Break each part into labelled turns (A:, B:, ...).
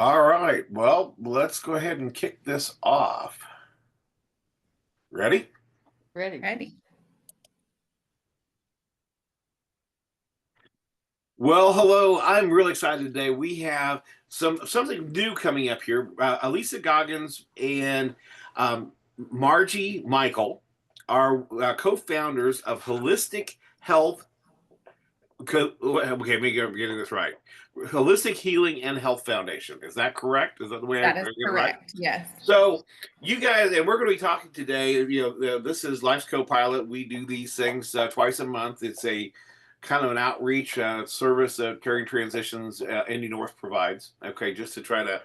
A: All right, well, let's go ahead and kick this off. Ready?
B: Ready.
C: Ready.
A: Well, hello. I'm really excited today. We have something new coming up here. Elisa Goggins and Margie Michael are co-founders of Holistic Health. Okay, maybe I'm getting this right. Holistic Healing and Health Foundation. Is that correct? Is that the way
C: That
A: I
C: is
A: get it right?
C: correct. Yes.
A: So you guys, and we're going to be talking today. This is Life's Co-Pilot. We do these things twice a month. It's a kind of an outreach service that Caring Transitions Indy North provides. Okay, just to try to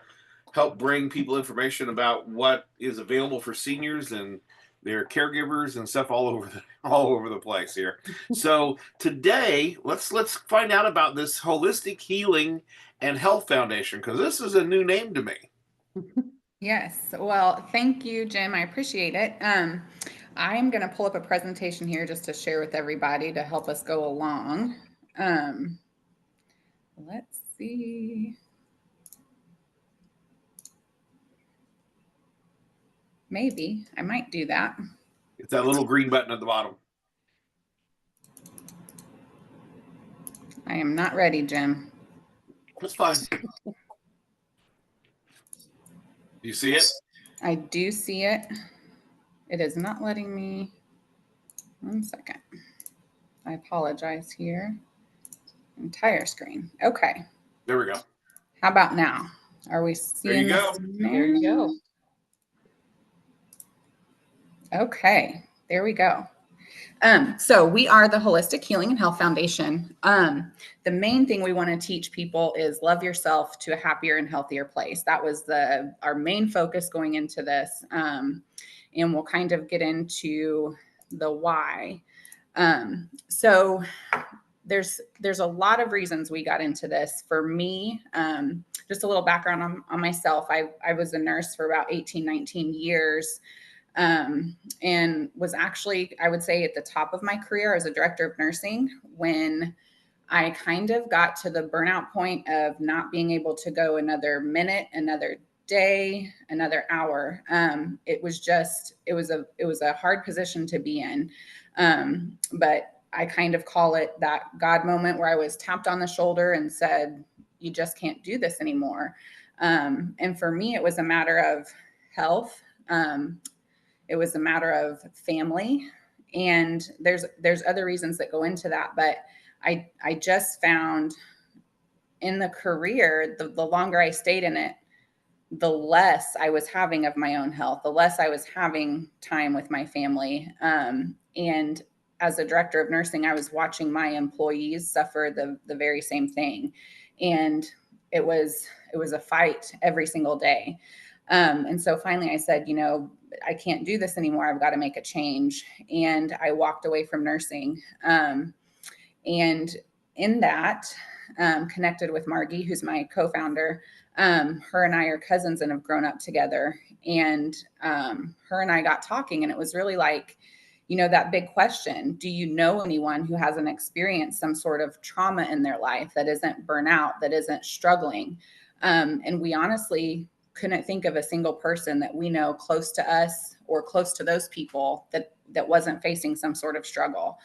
A: help bring people information about what is available for seniors and their caregivers and stuff all over the place here. So today, let's find out about this Holistic Healing and Health Foundation, because this is a new name to me.
C: Yes. Well, thank you, Jim. I appreciate it. I'm going to pull up a presentation here just to share with everybody to help us go along. Let's see. Maybe I might do that.
A: It's that little green button at the bottom.
C: I am not ready, Jim.
A: That's fine. Do you see it?
C: I do see it. It is not letting me. 1 second. I apologize here. Entire screen. Okay.
A: There we go.
C: How about now? Are we seeing
A: There you go.
B: There you go.
C: Okay, there we go. So we are the Holistic Healing and Health Foundation. The main thing we want to teach people is love yourself to a happier and healthier place. That was our main focus going into this. And we'll kind of get into the why. So there's a lot of reasons we got into this. For me, just a little background on myself. I was a nurse for about 18, 19 years. And was actually, I would say, at the top of my career as a director of nursing when I kind of got to the burnout point of not being able to go another minute, another day, another hour. It was a hard position to be in. But I kind of call it that God moment where I was tapped on the shoulder and said, you just can't do this anymore. And for me, it was a matter of health. It was a matter of family, and there's other reasons that go into that. But I just found in the career, the longer I stayed in it, the less I was having of my own health, the less I was having time with my family. And as a director of nursing, I was watching my employees suffer the very same thing. And it was a fight every single day. And so finally I said, I can't do this anymore. I've got to make a change. And I walked away from nursing. And in that, connected with Margie, who's my co-founder. Her and I are cousins and have grown up together. And her and I got talking, and it was really like, that big question: do you know anyone who hasn't experienced some sort of trauma in their life, that isn't burnout, that isn't struggling? And we honestly couldn't think of a single person that we know close to us or close to those people that wasn't facing some sort of struggle.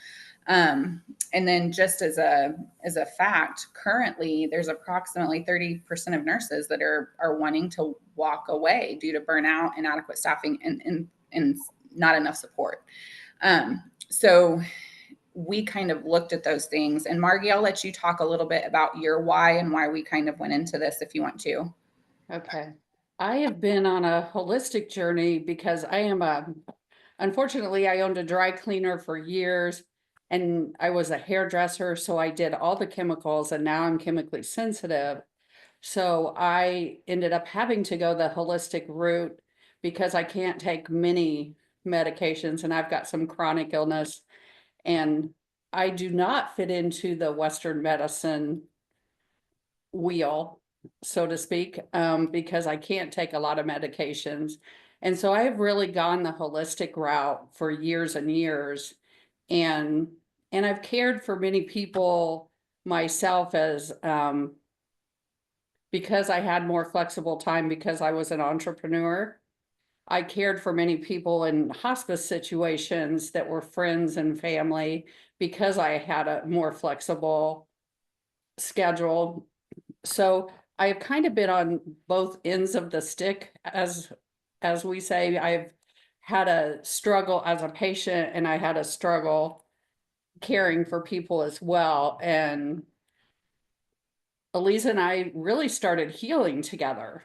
C: And then just as a fact, currently there's approximately 30% of nurses that are wanting to walk away due to burnout, inadequate staffing, and not enough support. So we kind of looked at those things. And Margie, I'll let you talk a little bit about your why and why we kind of went into this, if you want to.
B: Okay. I have been on a holistic journey because unfortunately, I owned a dry cleaner for years, and I was a hairdresser. So I did all the chemicals, and now I'm chemically sensitive. So I ended up having to go the holistic route because I can't take many medications, and I've got some chronic illness, and I do not fit into the Western medicine wheel, so to speak, because I can't take a lot of medications. And so I've really gone the holistic route for years and years. And I've cared for many people myself as because I had more flexible time because I was an entrepreneur. I cared for many people in hospice situations that were friends and family because I had a more flexible schedule. So I've kind of been on both ends of the stick, as we say. I've had a struggle as a patient, and I had a struggle caring for people as well. And Elisa and I really started healing together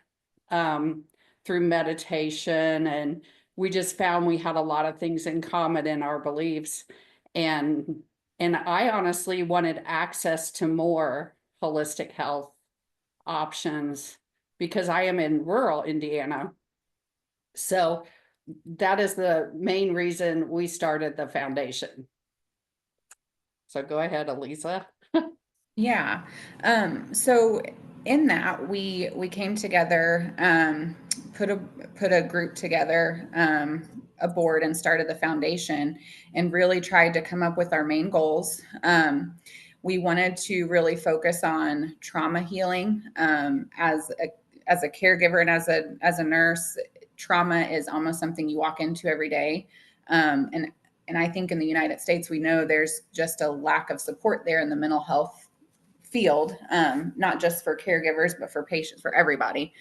B: um, through meditation, and we just found we had a lot of things in common in our beliefs. And and I honestly wanted access to more holistic health options because I am in rural Indiana. So that is the main reason we started the foundation. So go ahead, Elisa.
C: Yeah. So in that we came together, put a group together, a board, and started the foundation, and really tried to come up with our main goals. We wanted to really focus on trauma healing. As a caregiver and as a nurse, trauma is almost something you walk into every day. And I think in the United States, we know there's just a lack of support there in the mental health field, not just for caregivers, but for patients, for everybody.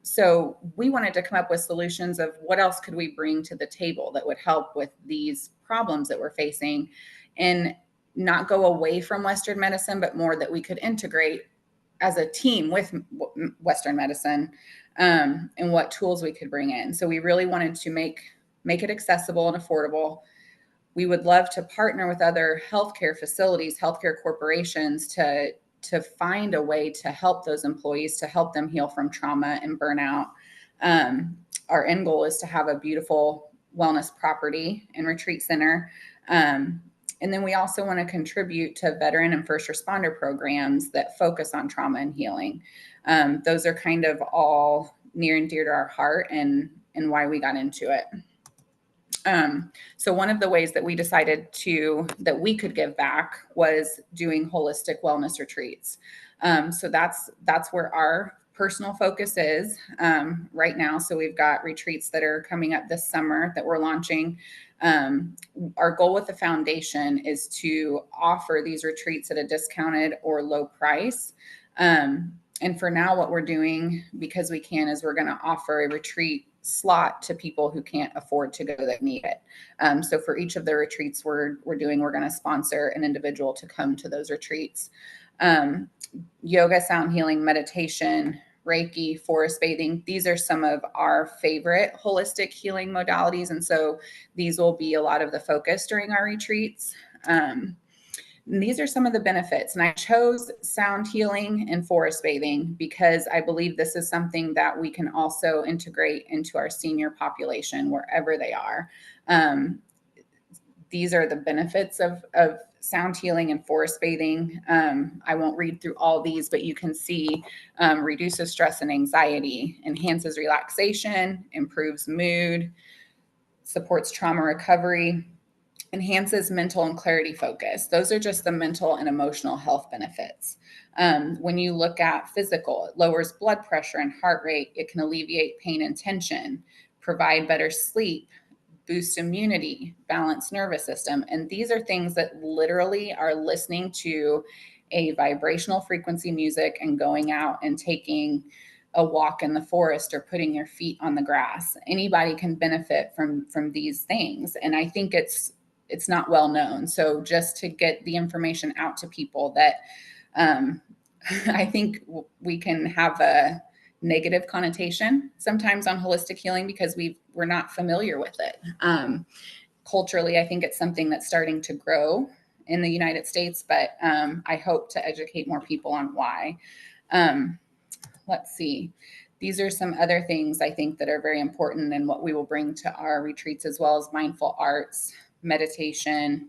C: So we wanted to come up with solutions of what else could we bring to the table that would help with these problems that we're facing, and not go away from Western medicine, but more that we could integrate as a team with Western medicine, and what tools we could bring in. So we really wanted to make it accessible and affordable. We would love to partner with other healthcare facilities, healthcare corporations to find a way to help those employees, to help them heal from trauma and burnout. Our end goal is to have a beautiful wellness property and retreat center. And then we also want to contribute to veteran and first responder programs that focus on trauma and healing. Those are kind of all near and dear to our heart, and why we got into it. So one of the ways that we decided that we could give back was doing holistic wellness retreats. So that's where our personal focus is right now. So we've got retreats that are coming up this summer that we're launching. Our goal with the foundation is to offer these retreats at a discounted or low price. And for now, what we're doing, because we can, is we're going to offer a retreat slot to people who can't afford to go that need it. So for each of the retreats we're doing, we're going to sponsor an individual to come to those retreats. Yoga, sound healing, meditation, Reiki, forest bathing. These are some of our favorite holistic healing modalities. And so these will be a lot of the focus during our retreats. And these are some of the benefits. And I chose sound healing and forest bathing because I believe this is something that we can also integrate into our senior population wherever they are. These are the benefits of sound healing and forest bathing. I won't read through all these, but you can see reduces stress and anxiety, enhances relaxation, improves mood, supports trauma recovery, enhances mental and clarity focus. Those are just the mental and emotional health benefits. When you look at physical, it lowers blood pressure and heart rate. It can alleviate pain and tension, provide better sleep, boost immunity, balance nervous system. And these are things that literally are listening to a vibrational frequency music and going out and taking a walk in the forest or putting your feet on the grass. Anybody can benefit from these things. And I think it's not well known. So just to get the information out to people that I think we can have a negative connotation sometimes on holistic healing because we're not familiar with it. Culturally, I think it's something that's starting to grow in the United States, but I hope to educate more people on why. Let's see. These are some other things I think that are very important and what we will bring to our retreats, as well as mindful arts, meditation,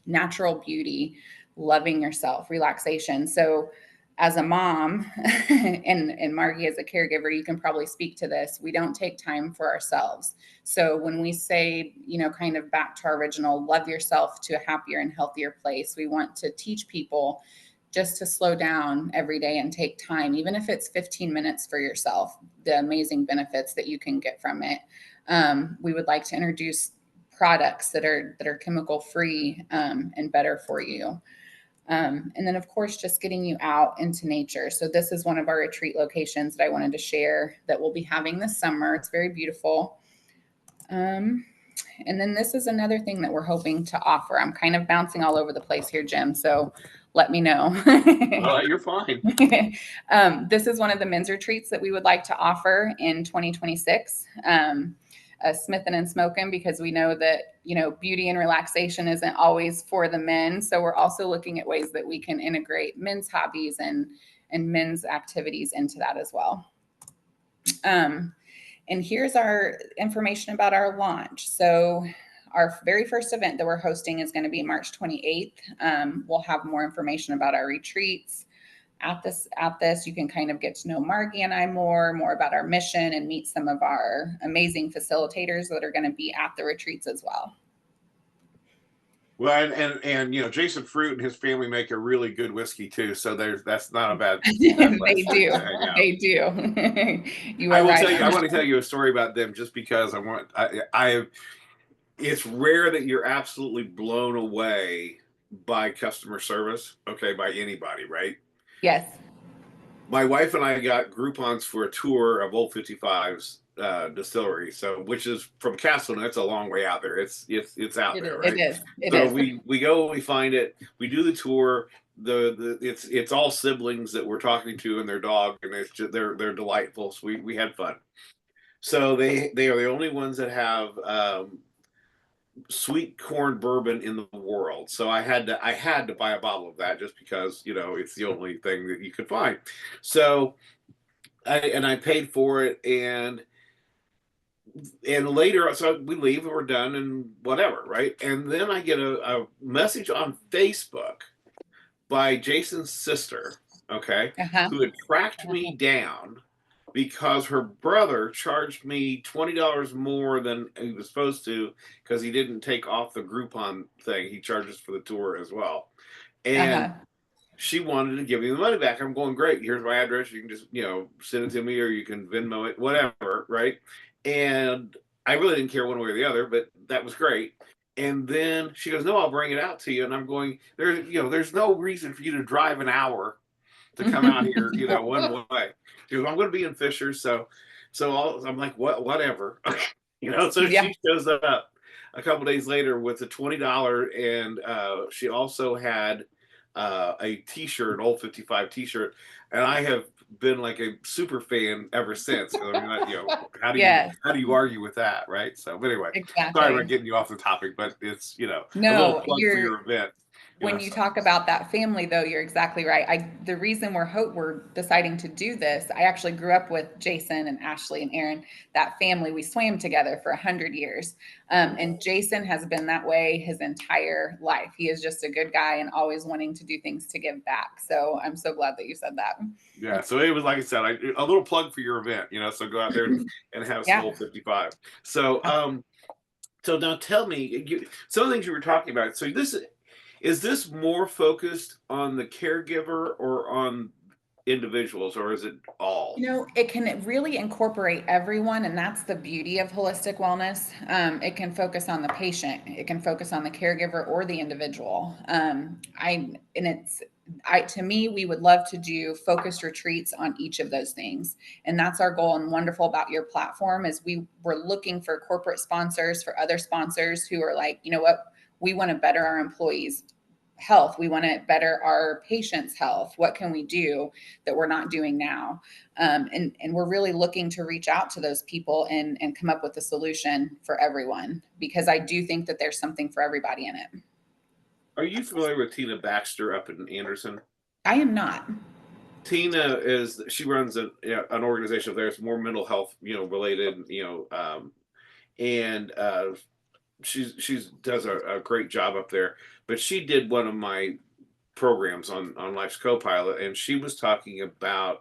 C: natural beauty, loving yourself, relaxation. So as a mom and Margie as a caregiver, you can probably speak to this. We don't take time for ourselves. So when we say, kind of back to our original, love yourself to a happier and healthier place, we want to teach people just to slow down every day and take time, even if it's 15 minutes for yourself, the amazing benefits that you can get from it. We would like to introduce products that are chemical free and better for you. And then, of course, just getting you out into nature. So this is one of our retreat locations that I wanted to share that we'll be having this summer. It's very beautiful. And then this is another thing that we're hoping to offer. I'm kind of bouncing all over the place here, Jim, so let me know.
A: You're fine.
C: This is one of the men's retreats that we would like to offer in 2026. Smithin' and Smokin', because we know that, beauty and relaxation isn't always for the men. So we're also looking at ways that we can integrate men's hobbies and men's activities into that as well. And here's our information about our launch. So our very first event that we're hosting is going to be March 28th. We'll have more information about our retreats. At this, you can kind of get to know Margie and I more about our mission and meet some of our amazing facilitators that are going to be at the retreats as well.
A: Well, and Jason Fruit and his family make a really good whiskey too, so that's not a bad.
C: They do. They do. You are right.
A: I want to tell you a story about them, just because it's rare that you're absolutely blown away by customer service. Okay, by anybody, right?
C: Yes.
A: My wife and I got Groupons for a tour of Old 55's distillery, so which is from Castleton. It's a long way out there. It's out there, right?
C: It is.
A: So we go, we find it, we do the tour. It's all siblings that we're talking to and their dog, and it's just, they're delightful. So we had fun. So they are the only ones that have sweet corn bourbon in the world. So I had to buy a bottle of that, just because it's the only thing that you could find. So I paid for it, and later, so we leave and we're done and whatever, right? And then I get a message on Facebook by Jason's sister, okay, who had tracked me down because her brother charged me $20 more than he was supposed to, because he didn't take off the Groupon thing. He charges for the tour as well. And she wanted to give me the money back. I'm going, great, here's my address. You can just, send it to me, or you can Venmo it, whatever, right? And I really didn't care one way or the other, but that was great. And then she goes, no, I'll bring it out to you. And I'm going, there's no reason for you to drive an hour to come out here, one way. She goes, I'm going to be in Fisher. So I'm like, whatever, so she shows up a couple days later with a $20. And she also had a t-shirt, an Old 55 t-shirt. And I have been like a super fan ever since. I mean, how do you argue with that, right? So, but anyway, sorry about getting you off the topic, but it's a little plug for your event.
C: When you talk about that family, though, you're exactly right. The reason we're deciding to do this, I actually grew up with Jason and Ashley and Aaron, that family. We swam together for 100 years. And Jason has been that way his entire life. He is just a good guy and always wanting to do things to give back. So I'm so glad that you said that.
A: Yeah. So it was, like I said, a little plug for your event, so go out there and have some Old 55. So, so now tell me, some of the things you were talking about. So is this more focused on the caregiver or on individuals, or is it all?
C: It can really incorporate everyone, and that's the beauty of holistic wellness. It can focus on the patient, it can focus on the caregiver or the individual. To me, we would love to do focused retreats on each of those things. And that's our goal. And wonderful about your platform is we're looking for corporate sponsors, for other sponsors who are like, you know what, we want to better our employees' health. We want to better our patients' health. What can we do that we're not doing now? And we're really looking to reach out to those people and come up with a solution for everyone, because I do think that there's something for everybody in it.
A: Are you familiar with Tina Baxter up in Anderson? I
C: am not.
A: Tina she runs an organization there. It's more mental health, related, and she does a great job up there. But she did one of my programs on Life's Copilot, and she was talking about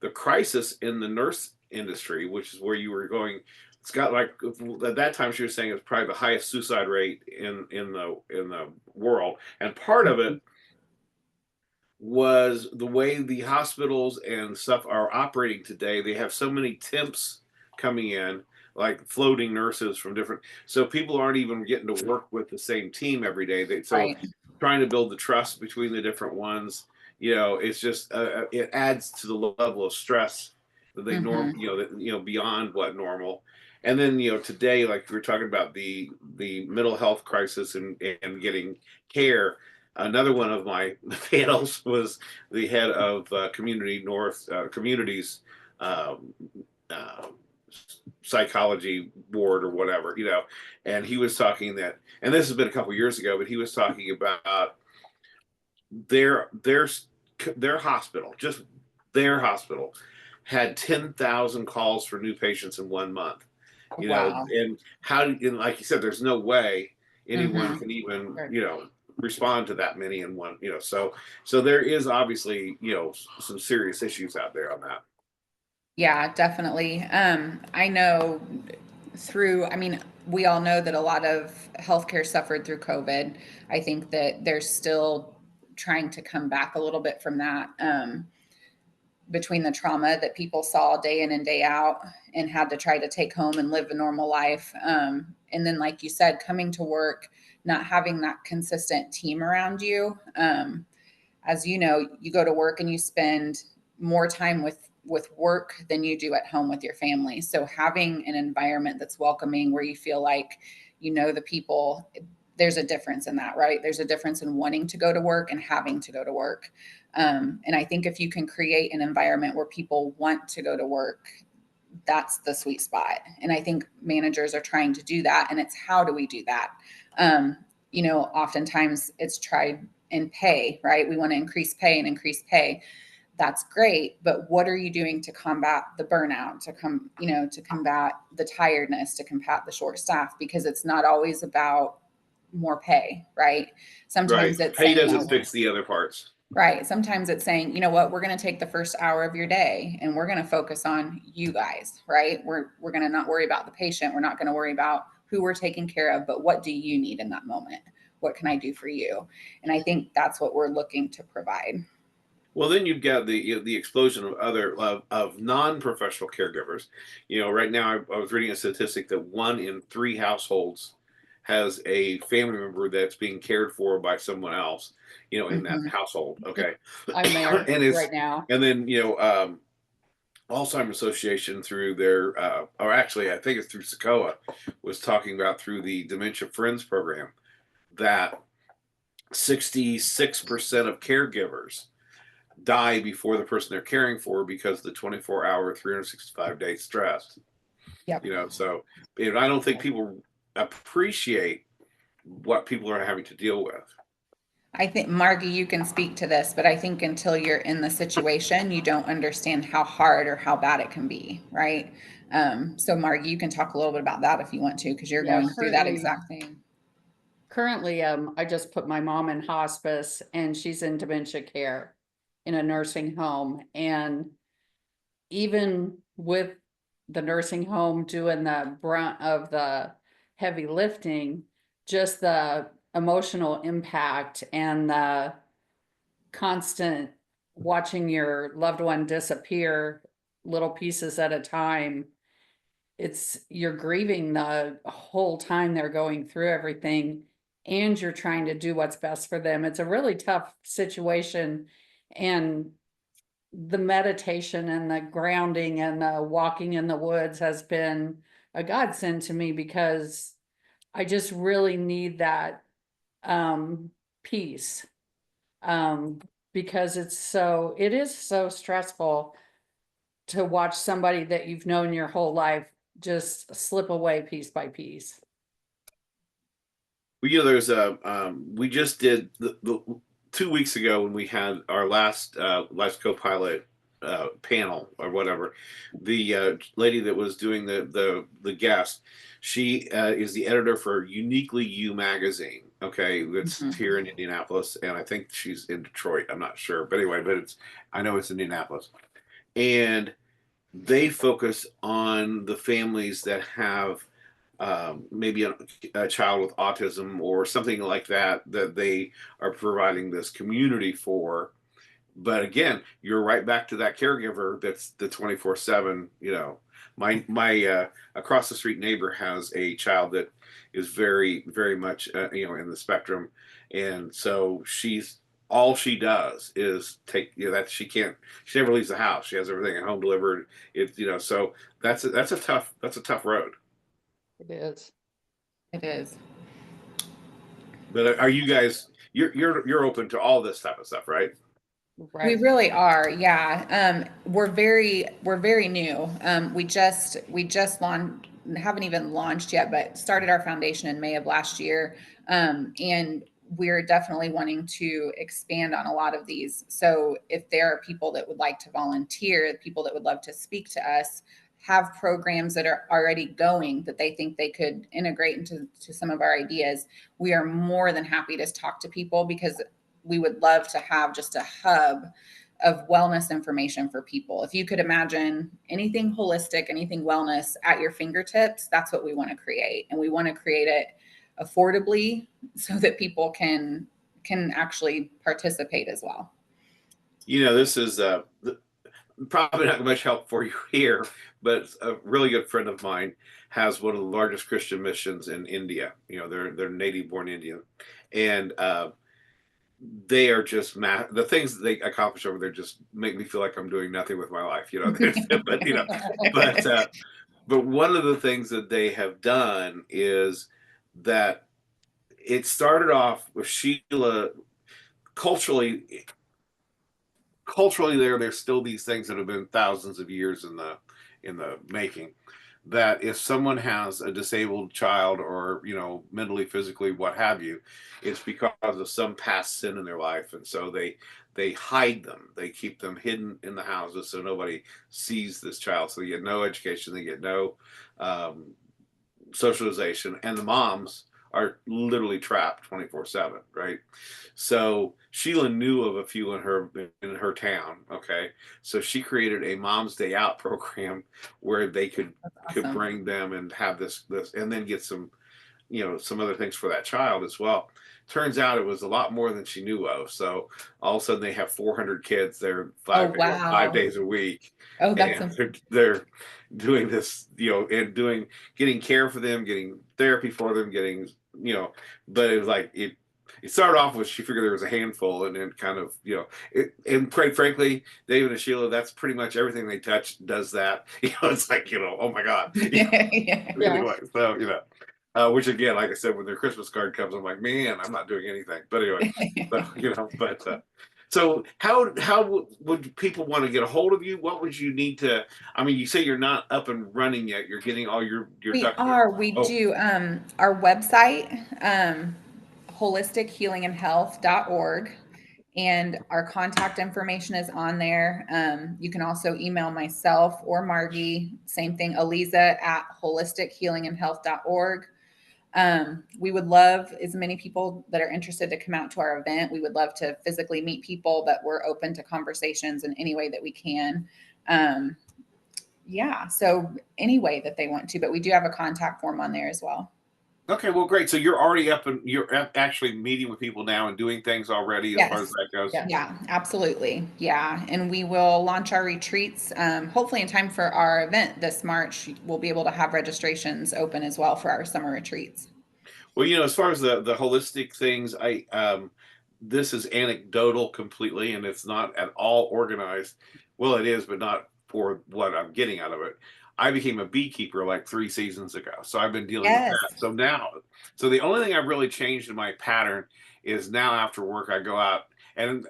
A: the crisis in the nurse industry, which is where you were going. It's got, like, at that time she was saying it's probably the highest suicide rate in the world, and part of it was the way the hospitals and stuff are operating today. They have so many temps coming in, like floating nurses from different, so people aren't even getting to work with the same team every day. So
C: Right.
A: trying to build the trust between the different ones, it's just it adds to the level of stress that they
C: Hmm.
A: beyond what normal. And then today, like we were talking about the mental health crisis and getting care. Another one of my panels was the head of Community North Communities um, uh, psychology board or whatever, and he was talking that, and this has been a couple years ago, but he was talking about their their their hospital, just their hospital, had 10,000 calls for new patients in 1 month.
C: Wow.
A: And and like you said, there's no way anyone
C: Hmm.
A: can even,
B: Right.
A: respond to that many in one, so there is obviously, some serious issues out there on that.
C: Yeah, definitely. I know I mean, we all know that a lot of healthcare suffered through COVID. I think that they're still trying to come back a little bit from that. Between the trauma that people saw day in and day out and had to try to take home and live a normal life. And then, like you said, coming to work, not having that consistent team around you. As you know, you go to work and you spend more time with work than you do at home with your family. So having an environment that's welcoming where you feel like the people, there's a difference in that, right? There's a difference in wanting to go to work and having to go to work. And I think if you can create an environment where people want to go to work, that's the sweet spot. And I think managers are trying to do that. And it's how do we do that? Um, Oftentimes it's tried in pay, right? We want to increase pay and increase pay. That's great, but what are you doing to combat the burnout, to combat the tiredness, to combat the short staff? Because it's not always about more pay, right?
A: Right.
C: Sometimes it's
A: Pay
C: saying,
A: doesn't fix the other parts.
C: right. Sometimes it's saying, you know what, we're going to take the first hour of your day and we're going to focus on you guys, right? We're going to not worry about the patient. We're not going to worry about who we're taking care of, but what do you need in that moment? What can I do for you? And I think that's what we're looking to provide.
A: Well, then you've got the explosion of other of non-professional caregivers. Right now I was reading a statistic that 1 in 3 households has a family member that's being cared for by someone else, in that
C: Hmm.
A: household.
B: Yep.
A: Okay,
B: I'm there
A: and it's
B: right now.
A: and then Alzheimer's Association through their, or actually I think it's through SACOA, was talking about through the Dementia Friends program that 66% of caregivers die before the person they're caring for because of the 24-hour, 365-day stress.
C: Yep.
A: So I don't think people appreciate what people are having to deal with.
C: I think, Margie, you can speak to this, but I think until you're in the situation, you don't understand how hard or how bad it can be, right? So, Margie, you can talk a little bit about that if you want to, because you're
B: Yeah,
C: going through that exact thing.
B: currently, I just put my mom in hospice and she's in dementia care in a nursing home. And even with the nursing home doing the brunt of the heavy lifting, just the emotional impact and the constant watching your loved one disappear little pieces at a time, you're grieving the whole time they're going through everything, and you're trying to do what's best for them. It's a really tough situation. And the meditation and the grounding and the walking in the woods has been a godsend to me, because I just really need that peace. Um, because it is so stressful to watch somebody that you've known your whole life just slip away piece by piece.
A: Well, there's we just did the 2 weeks ago when we had our last Life Co-Pilot panel or whatever. The lady that was doing the guest, she is the editor for Uniquely You magazine. Okay, that's
C: Mhm.
A: here in Indianapolis, and I think she's in Detroit. I'm not sure, but anyway, I know it's Indianapolis, and they focus on the families that have maybe a child with autism or something like that, that they are providing this community for. But again, you're right back to that caregiver that's the 24/7. My across the street neighbor has a child that is very, very much in the spectrum, and so she's all she does is take that she never leaves the house. She has everything at home delivered. So that's a tough road.
B: It is.
C: It is.
A: But are you guys you're open to all this type of stuff, right?
C: We
B: Right.
C: really are. Yeah. We're very new. We just launched, haven't even launched yet, but started our foundation in May of last year. And we're definitely wanting to expand on a lot of these. So if there are people that would like to volunteer, people that would love to speak to us, have programs that are already going that they think they could integrate into some of our ideas, we are more than happy to talk to people, because we would love to have just a hub of wellness information for people. If you could imagine anything holistic, anything wellness at your fingertips, that's what we want to create. And we want to create it affordably so that people can actually participate as well.
A: This is probably not much help for you here, but a really good friend of mine has one of the largest Christian missions in India. They're native born Indian, and they are just the things that they accomplish over there just make me feel like I'm doing nothing with my life. But but but one of the things that they have done is that it started off with Sheila culturally there's still these things that have been thousands of years in the making, that if someone has a disabled child or mentally, physically, what have you, it's because of some past sin in their life, and so they hide them, they keep them hidden in the houses so nobody sees this child, so they get no education, they get no um, socialization, and the moms are literally trapped 24/7, right? So Sheila knew of a few in her town. Okay, so she created a Mom's Day Out program where they could
C: Awesome.
A: bring them and have this, and then get some other things for that child as well. Turns out it was a lot more than she knew of. So all of a sudden they have 400 kids there
C: Oh,
A: five
C: wow.
A: days a week,
C: Oh, that's
A: and they're doing this, and getting care for them, getting therapy for them, getting but it was like it started off with, she figured there was a handful, and then kind of and quite frankly, David and Sheila, that's pretty much everything they touch does that. It's like, oh my God.
C: yeah.
A: Anyway, so which again, like I said, when their Christmas card comes, I'm like, man, I'm not doing anything. But anyway, so how would people want to get a hold of you? What would you need to? I mean, you say you're not up and running yet. You're getting all your
C: We
A: ducks.
C: are. We
A: Oh,
C: do. Our website, holistichealingandhealth.org, and our contact information is on there. You can also email myself or Margie. Same thing, Aliza at holistichealingandhealth.org. We would love as many people that are interested to come out to our event. We would love to physically meet people, but we're open to conversations in any way that we can. Um, yeah, so any way that they want to, but we do have a contact form on there as well.
A: okay, well, great. So you're already up and you're actually meeting with people now and doing things already as far as
C: Yes.
A: that goes.
B: Yes.
C: Yeah, absolutely. Yeah. And we will launch our retreats hopefully in time for our event this March. We'll be able to have registrations open as well for our summer retreats.
A: Well, as far as the holistic things, this is anecdotal completely, and it's not at all organized. Well, it is, but not for what I'm getting out of it. I became a beekeeper like 3 seasons ago, so I've been dealing with
C: Yes.
A: that. So the only thing I've really changed in my pattern is now after work I go out, and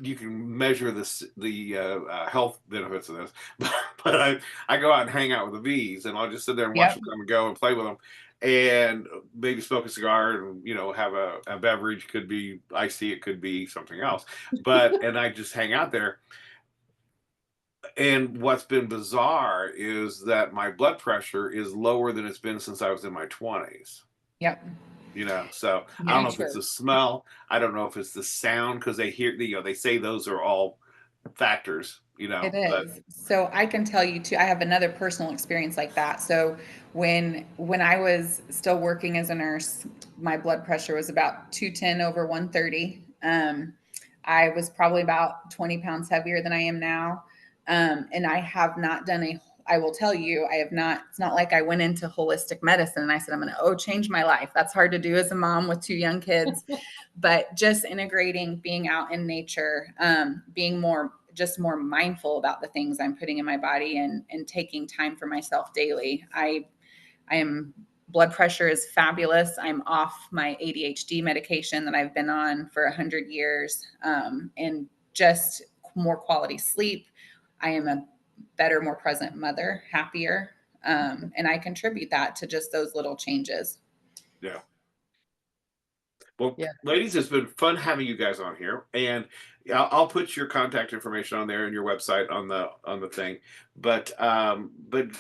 A: you can measure the health benefits of this, but I go out and hang out with the bees, and I'll just sit there and watch
C: Yep.
A: them come and go and play with them, and maybe smoke a cigar, and have a beverage. Could be iced tea, it could be something else, and I just hang out there. And what's been bizarre is that my blood pressure is lower than it's been since I was in my 20s.
C: Yep.
A: So I don't
C: Very
A: know if it's
C: true.
A: the smell, I don't know if it's the sound, because they hear, they say those are all factors,
C: It
A: but
C: is. So I can tell you too, I have another personal experience like that. So when I was still working as a nurse, my blood pressure was about 210 over 130. I was probably about 20 pounds heavier than I am now. And I have not done I will tell you, I have not, it's not like I went into holistic medicine and I said, I'm going to, change my life. That's hard to do as a mom with 2 young kids, but just integrating, being out in nature, being more mindful about the things I'm putting in my body and taking time for myself daily. I am, blood pressure is fabulous. I'm off my ADHD medication that I've been on for 100 years, and just more quality sleep. I am a better, more present mother, happier. And I contribute that to just those little changes.
A: Yeah. Well,
B: Yeah.
A: ladies, it's been fun having you guys on here, and I'll put your contact information on there and your website on the thing. But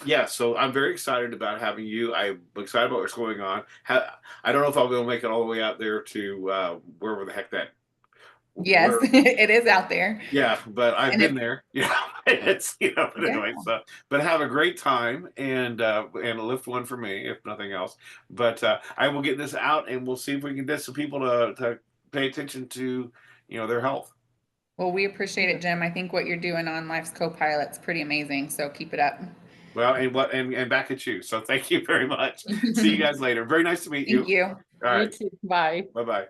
A: yeah, so I'm very excited about having you. I'm excited about what's going on. I don't know if I'll be able to make it all the way out there to wherever the heck that.
C: Yes,
A: Where,
C: it is out there.
A: yeah, but I've
C: And
A: been there. Yeah, it's but
C: yeah.
A: anyway. So, but have a great time and lift one for me if nothing else. But I will get this out and we'll see if we can get some people to pay attention to their health.
C: Well, we appreciate it, Jim. I think what you're doing on Life's Co-Pilot's pretty amazing. So keep it up.
A: Well, and back at you. So thank you very much. See you guys later. Very nice to meet you.
C: Thank you.
A: All
B: You
A: right.
B: too. Bye.
A: Bye bye.